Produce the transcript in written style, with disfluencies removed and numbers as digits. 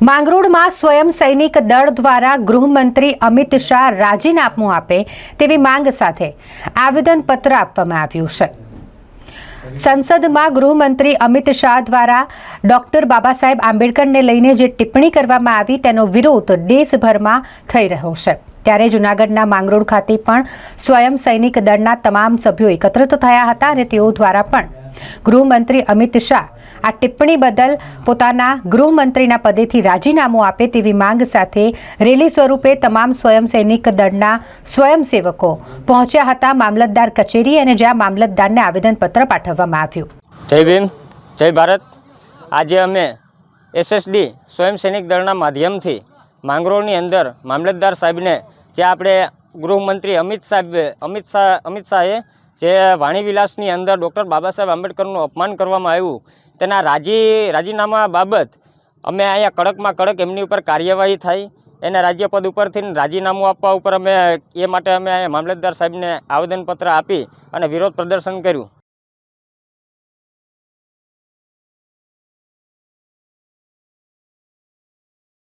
માંગરોળમાં સ્વયં સૈનિક દળ દ્વારા ગૃહમંત્રી અમિત શાહ રાજીનામું આપે તેવી માંગ સાથે આવેદનપત્ર આપવામાં આવ્યું છે। સંસદમાં ગૃહમંત્રી અમિત શાહ દ્વારા ડોક્ટર બાબા સાહેબ આંબેડકરને લઈને જે ટિપ્પણી કરવામાં આવી તેનો વિરોધ દેશભરમાં થઈ રહ્યો છે। ત્યારે જૂનાગઢના માંગરોળ ખાતે પણ સ્વયં સૈનિક દળના તમામ સભ્યો એકત્રિત થયા હતા અને તેઓ દ્વારા પણ ગૃહમંત્રી અમિત શાહ આ ટિપ્પણી બદલ પોતાના ગૃહમંત્રીના પદેથી રાજીનામું આપે તેવી માંગ સાથે રેલી સ્વરૂપે તમામ સ્વયં સૈનિક દળના સ્વયંસેવકો પહોંચ્યા હતા મામલતદાર કચેરી અને જ્યાં મામલતદારને આવેદનપત્ર પાઠવવામાં આવ્યું। જય ભીમ, જય ભારત। આજે અમે એસએસડી સ્વયં સૈનિક દળના માધ્યમથી માંગરોળની અંદર મામલતદાર સાહેબને જે આપણે ગૃહમંત્રી અમિત શાહે જે વાણીવિલાસની અંદર ડૉક્ટર બાબા સાહેબ આંબેડકરનું અપમાન કરવામાં આવ્યું તેના રાજીનામા બાબત અમે અહીંયા કડકમાં કડક એમની ઉપર કાર્યવાહી થાય એને રાજ્યપદ ઉપરથી રાજીનામું આપવા ઉપર અમે એ માટે અમે અહીંયા મામલતદાર સાહેબને આવેદનપત્ર આપી અને વિરોધ પ્રદર્શન કર્યું।